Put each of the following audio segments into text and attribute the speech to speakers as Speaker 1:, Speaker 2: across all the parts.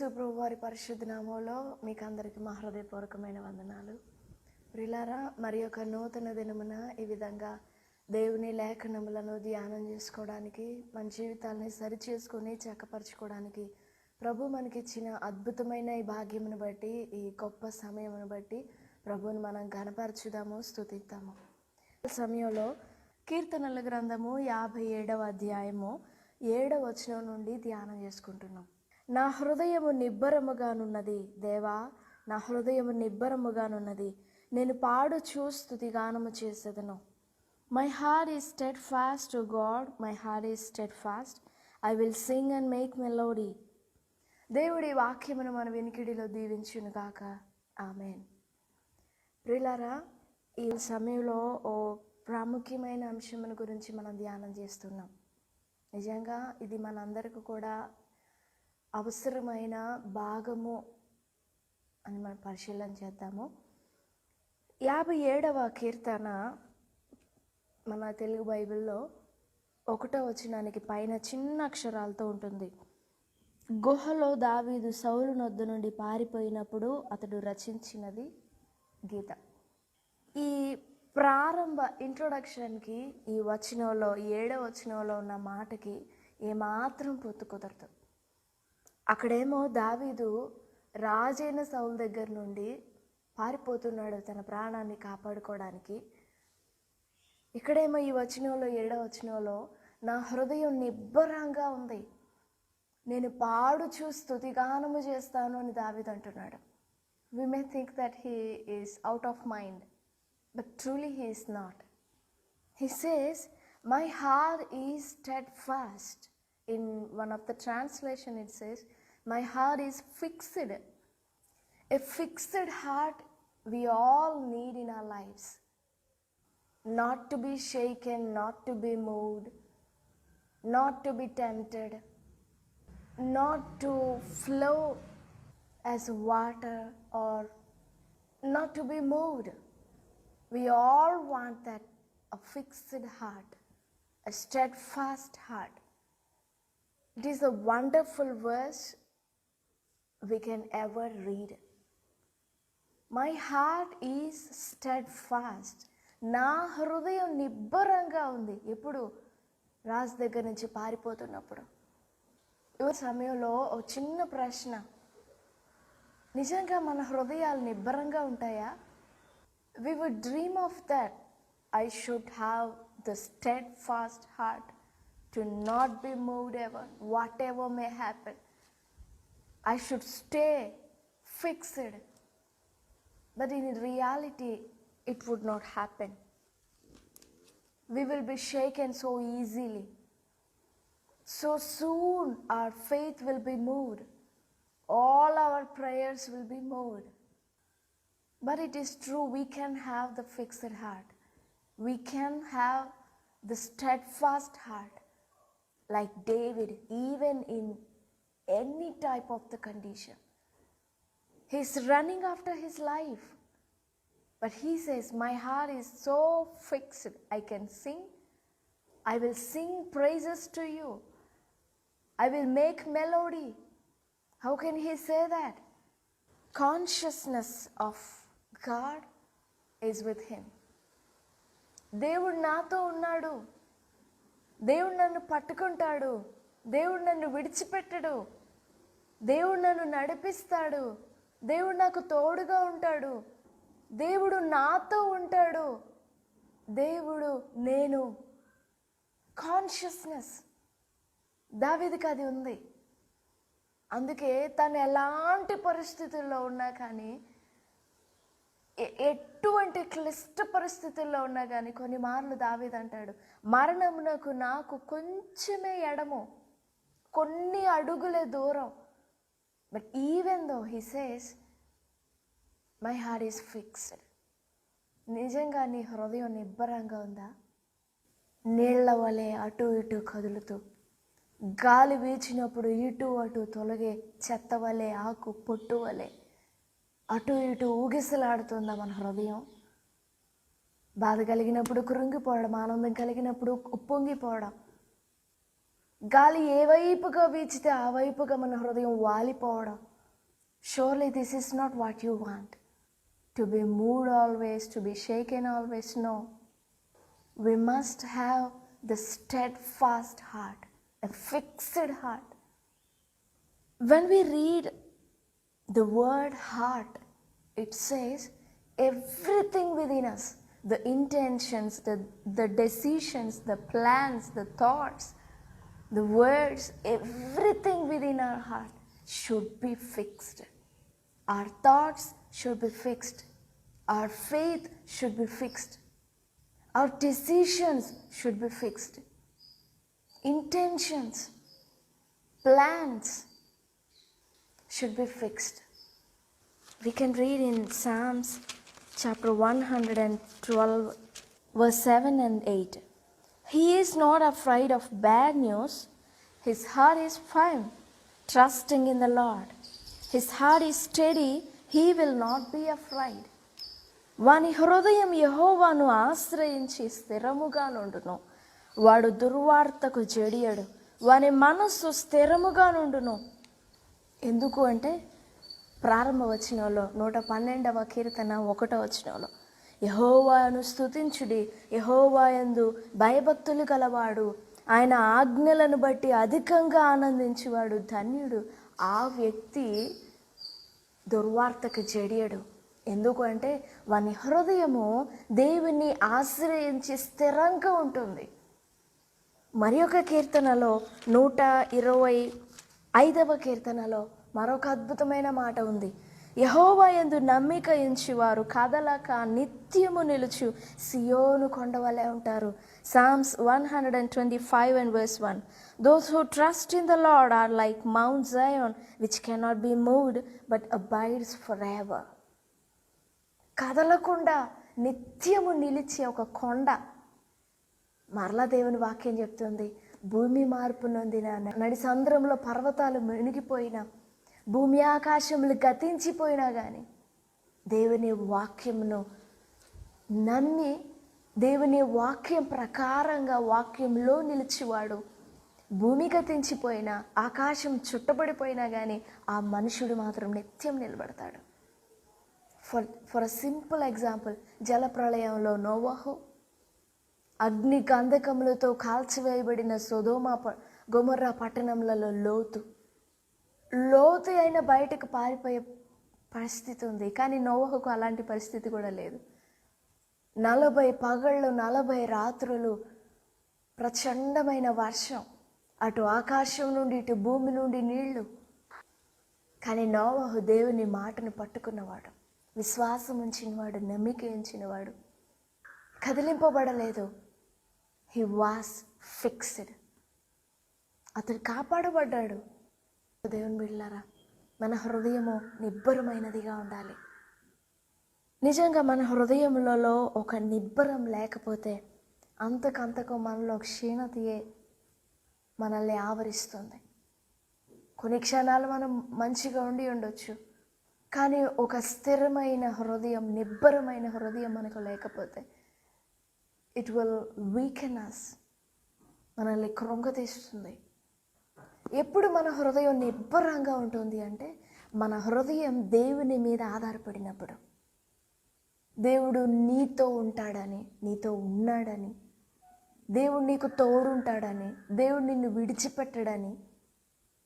Speaker 1: యేసు ప్రభు వారి పరిశుద్ధ నామములో మీకు అందరికీ మా హృదయపూర్వకమైన వందనాలు. ప్రియులారా, మరి ఒక నూతన దినమున ఈ విధంగా దేవుని లేఖనములను ధ్యానం చేసుకోవడానికి, మన జీవితాలని సరిచేసుకొని చక్కపరచుకోవడానికి ప్రభు మనకిచ్చిన అద్భుతమైన ఈ భాగ్యమును బట్టి, ఈ గొప్ప సమయమును బట్టి ప్రభువుని మనం ఘనపరచుదాము, స్తుతిద్దాము. సమయంలో కీర్తనల గ్రంథము 57వ అధ్యాయము 7వ వచనం నుండి ధ్యానం చేసుకుంటున్నాం. నా హృదయము నిబ్బరముగానున్నది దేవా, నా హృదయము నిబ్బరముగానున్నది, నేను పాడుచూ స్తుతిగానము చేసేదను. My heart is steadfast to God, my heart is steadfast, I will sing and make melody. దేవుడి వాక్యమును మన వినికిడిలో దీవించును గాక. ఆమెన్. ప్రియులారా, ఈ సమయంలో ఓ ప్రాముఖ్యమైన అంశముల గురించి మనం ధ్యానం చేస్తున్నాం. నిజంగా ఇది మనందరికీ కూడా అవసరమైన భాగము అని మనం పరిశీలన చేద్దాము. 57వ కీర్తన మన తెలుగు బైబిల్లో 1వ వచనానికి పైన చిన్న అక్షరాలతో ఉంటుంది. గుహలో దావీదు సౌలు నొద్ద నుండి పారిపోయినప్పుడు అతడు రచించినది గీత. ఈ ప్రారంభ ఇంట్రొడక్షన్కి ఈ వచనంలో 7వ వచనంలో ఉన్న మాటకి ఏమాత్రం పొత్తు కుదరదు. అక్కడేమో దావీదు రాజైన సౌలు దగ్గర నుండి పారిపోతున్నాడు తన ప్రాణాన్ని కాపాడుకోవడానికి. ఇక్కడేమో ఈ వచనంలో 7వ వచనంలో నా హృదయం నిబ్బరంగా ఉంది, నేను పాడుచూ స్తుతిగానము చేస్తాను అని దావీదు అంటున్నాడు. We may think that he is out of mind, but truly he is not. He says, my heart is steadfast. In one of the translation it says, my heart is fixed. A fixed heart we all need in our lives. Not to be shaken, not to be moved, not to be tempted, not to flow as water, or not to be moved. We all want that, a fixed heart, a steadfast heart. It is a wonderful verse we can ever read. My heart is steadfast. నా హృదయం నిబ్బరంగా ఉంది. ఎప్పుడు? రాజు దగ్గర నుంచి పారిపోతున్నప్పుడు. ఈ సమయంలో ఒక చిన్న ప్రశ్న, నిజంగా మన హృదయాలు నిబ్బరంగా ఉంటాయా? We would dream of that. I should have the steadfast heart to not be moved ever, whatever may happen. I should stay fixed. But in reality, it would not happen. We will be shaken so easily. So soon our faith will be moved. All our prayers will be moved. But it is true, we can have the fixed heart. We can have the steadfast heart like David, even in any type of the condition. He's running after his life, but he says, my heart is so fixed, I can sing. I will sing praises to you. I will make melody. How can he say that? Consciousness of God is with him. దేవుడు నాతో ఉన్నాడు, దేవుడు నన్ను పట్టుకుంటాడు, దేవుడు నన్ను విడిచిపెట్టడు, దేవుడు నన్ను నడిపిస్తాడు, దేవుడు నాకు తోడుగా ఉంటాడు, దేవుడు నాతో ఉంటాడు, దేవుడు నేను. కాన్షియస్నెస్ దావీదుకి అది ఉంది. అందుకే తను ఎలాంటి పరిస్థితుల్లో ఉన్నా కానీ, ఎటువంటి క్లిష్ట పరిస్థితుల్లో ఉన్నా కానీ కొన్ని మార్లు దావీదు అంటాడు, మరణమునకు నాకు కొంచెమే ఎడము, కొన్ని అడుగులే దూరం. But even though he says, my heart is fixed. నిజంగా నీ హృదయం నిబ్బరంగా ఉందా? నీళ్ల వలె అటు ఇటు కదులుతూ, గాలి వీచినప్పుడు ఇటు అటు తొలగే చెత్త వలె, ఆకు పొట్టు వలె అటు ఇటు ఊగిసలాడుతుందా మన హృదయం? బాధ కలిగినప్పుడు కృంగిపోవడం, ఆనందం కలిగినప్పుడు ఉప్పొంగిపోవడం, గాలి ఏ వైపుగా వీచితే ఆ వైపుగా మన హృదయం వాలిపోవడం, Surely this is not what you want. To be moved always, to be shaken always. No. We must have the steadfast heart, a fixed heart. When we read the word heart, it says everything within us, the intentions, the decisions, the plans, the thoughts, the words, everything within our heart should be fixed. Our thoughts should be fixed. Our faith should be fixed. Our decisions should be fixed. Intentions, plans should be fixed. We can read in Psalms chapter 112, verse 7 and 8. He is not afraid of bad news. His heart is firm, trusting in the Lord. His heart is steady. He will not be afraid. వాని హృదయం యెహోవాను ఆశ్రయించి స్థిరముగా నుండును. వాడు దుర్వార్తకు జడియడు. వాని మనస్సు స్థిరముగా నుండును. ఎందుకు అంటే ప్రారంభ వచనంలో 112వ కీర్తన 1వ వచనంలో యెహోవాను స్తుతించుడి, యెహోవా యందు భయభక్తులు గలవాడు, ఆయన ఆజ్ఞలను బట్టి అధికంగా ఆనందించువాడు ధన్యుడు. ఆ వ్యక్తి దుర్వార్తకు జడియడు. ఎందుకు అంటే వాని హృదయము దేవుని ఆశ్రయించి స్థిరంగా ఉంటుంది. మరి ఒక కీర్తనలో 125వ కీర్తనలో మరొక అద్భుతమైన మాట ఉంది. యెహోవా యందు నమ్మిక ఉంచువారు కదలక నిత్యము నిలుచు సియోను కొండవలే ఉంటారు. Psalms 125 and verse 1. Those who trust in the Lord are like Mount Zion, which cannot be moved but abides forever. కదలకుండా నిత్యము నిలిచే ఒక కొండ. మరలా దేవుని వాక్యం చెప్తుంది, భూమి మార్పు నొందిన నడి సంద్రంలో పర్వతాలు మునిగిపోయినా, భూమి ఆకాశములు గతించిపోయినా కానీ దేవుని వాక్యమును నమ్మి దేవుని వాక్యం ప్రకారంగా వాక్యంలో నిలిచివాడు భూమి గతించిపోయినా, ఆకాశం చుట్టబడిపోయినా కానీ ఆ మనుషుడు మాత్రం నిత్యం నిలబడతాడు. ఫర్ అ సింపుల్ ఎగ్జాంపుల్, జలప్రళయంలో నోవహు, అగ్ని గంధకములతో కాల్చివేయబడిన సొదొమ గొమొర్రా పట్టణములలో లోతు అయిన బయటకు పారిపోయే పరిస్థితి ఉంది. కానీ నోవహుకు అలాంటి పరిస్థితి కూడా లేదు. 40 పగళ్ళు 40 రాత్రులు ప్రచండమైన వర్షం, అటు ఆకాశం నుండి ఇటు భూమి నుండి నీళ్లు. కానీ నోవహు దేవుని మాటను పట్టుకున్నవాడు, విశ్వాసం ఉంచినవాడు, నమ్మిక ఉంచినవాడు, కదిలింపబడలేదు. He was fixed. అతడు కాపాడబడ్డాడు. దేవుని బిడ్డలారా, మన హృదయము నిబ్బరమైనదిగా ఉండాలి. నిజంగా మన హృదయములలో ఒక నిబ్బరం లేకపోతే అంతకంతకు మనలో క్షీణతయే మనల్ని ఆవరిస్తుంది. కొన్ని క్షణాలు మనం మంచిగా ఉండి ఉండొచ్చు, కానీ ఒక స్థిరమైన హృదయం, నిబ్బరమైన హృదయం మనకు లేకపోతే ఇట్ విల్ వీకెన్ అస్, మనల్ని కృంగతీస్తుంది. ఎప్పుడు మన హృదయం నిబ్బరంగా ఉంటుంది అంటే మన హృదయం దేవుని మీద ఆధారపడినప్పుడు, దేవుడు నీతో ఉంటాడని, నీతో ఉన్నాడని, దేవుడు నీకు తోడుంటాడని, దేవుడు నిన్ను విడిచిపెట్టడని,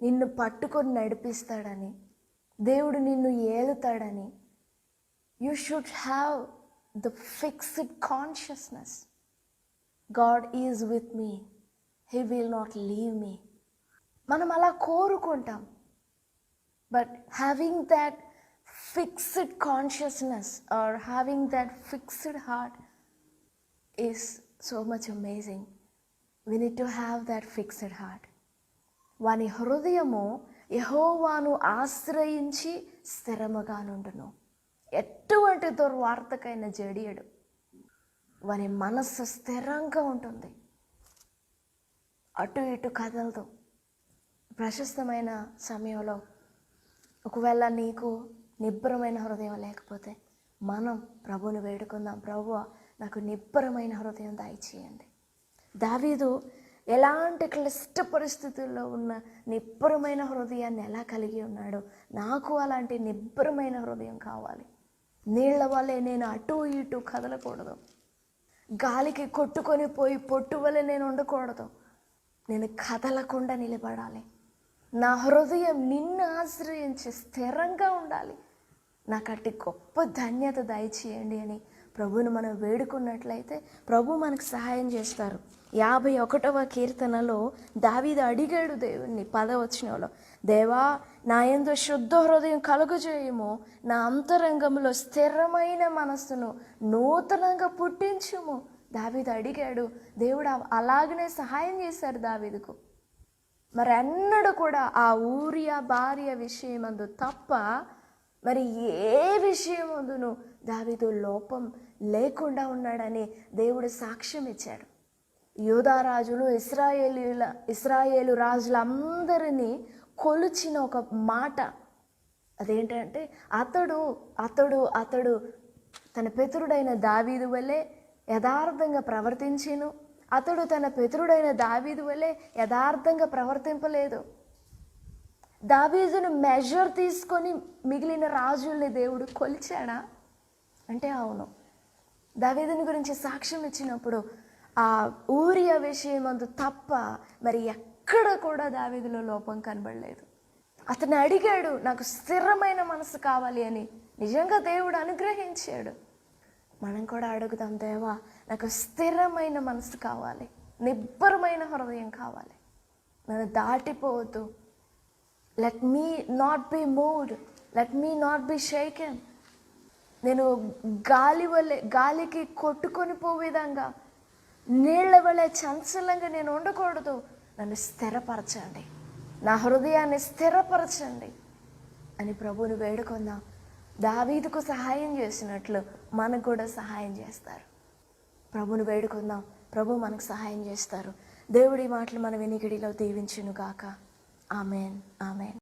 Speaker 1: నిన్ను పట్టుకొని నడిపిస్తాడని, దేవుడు నిన్ను ఏలుతాడని. You should have the fixed consciousness. God is with me, he will not leave me. మనం అలా కోరుకుంటాం. But having that fixed consciousness or having that fixed heart is so much amazing. We need to have that fixed heart. వాని హృదయము యెహోవాను ఆశ్రయించి స్థిరముగా నుండును. ఎటువంటి దుర్వార్తకైన జడియడు. వాని మనస్సు స్థిరంగా ఉంటుంది, అటు ఇటు కదలదు. ప్రశస్తమైన సమయంలో ఒకవేళ నీకు నిబ్బరమైన హృదయం లేకపోతే మనం ప్రభువుని వేడుకుందాం. ప్రభువా, నాకు నిబ్బరమైన హృదయం దయచేయండి. దావీదు ఎలాంటి క్లిష్ట పరిస్థితుల్లో ఉన్న నిబ్బరమైన హృదయాన్ని ఎలా కలిగి ఉన్నాడో నాకు అలాంటి నిబ్బరమైన హృదయం కావాలి. నీళ్ల వల్లే నేను అటు ఇటు కదలకూడదు. గాలికి కొట్టుకొని పోయి పొట్టు వల్లే నేను ఉండకూడదు. నేను కదలకుండా నిలబడాలి. నా హృదయం నిన్ను ఆశ్రయించి స్థిరంగా ఉండాలి. నాకు అట్టి గొప్ప ధన్యత దయచేయండి అని ప్రభువును మనం వేడుకున్నట్లయితే ప్రభు మనకు సహాయం చేస్తారు. 51వ కీర్తనలో దావీదు అడిగాడు దేవుణ్ణి 10వ వచనంలో, దేవా నా యందు శుద్ధ హృదయం కలుగజేయుము, నా అంతరంగంలో స్థిరమైన మనస్సును నూతనంగా పుట్టించుము. దావీదు అడిగాడు, దేవుడు అలాగనే సహాయం చేశారు దావీదుకు. మరి అన్నడు కూడా ఆ ఊరియా భార్య విషయమందు తప్ప మరి ఏ విషయమందును దావీదు లోపం లేకుండా ఉన్నాడని దేవుడు సాక్ష్యం ఇచ్చాడు. యూదా రాజులు ఇశ్రాయేలు రాజులందరినీ కొలిచిన ఒక మాట అదేంటంటే, అతడు తన పితరుడైన దావీదు వలె యథార్థంగా ప్రవర్తించెను, అతడు తన పితరుడైన దావీదు వలె యథార్థంగా ప్రవర్తింపలేదు. దావీదును మెజర్ తీసుకొని మిగిలిన రాజుల్ని దేవుడు కొలిచాడా అంటే అవును. దావీదుని గురించి సాక్ష్యం ఇచ్చినప్పుడు ఆ ఊరియా విషయమందు తప్ప మరి ఎక్కడ కూడా దావీదులో లోపం కనబడలేదు. అతను అడిగాడు, నాకు స్థిరమైన మనసు కావాలి అని. నిజంగా దేవుడు అనుగ్రహించాడు. మనం కూడా అడుగుదాం, దేవా నాకు స్థిరమైన మనసు కావాలి, నిబ్బరమైన హృదయం కావాలి, నన్ను దాటిపోవద్దు. Let me not be moved, let me not be shaken. నేను గాలికి కొట్టుకొని పో విధంగా, నీళ్ల వలె చంచలంగా నేను ఉండకూడదు. నన్ను స్థిరపరచండి, నా హృదయాన్ని స్థిరపరచండి అని ప్రభువుని వేడుకుందాం. దావీదుకు సహాయం చేసినట్లు మనకు కూడా సహాయం చేస్తారు. ప్రభువుని వేడుకుందాం, ప్రభు మనకు సహాయం చేస్తారు. దేవుడి మాటలు మన వినికిడిలో దీవించును గాక. Amen, amen.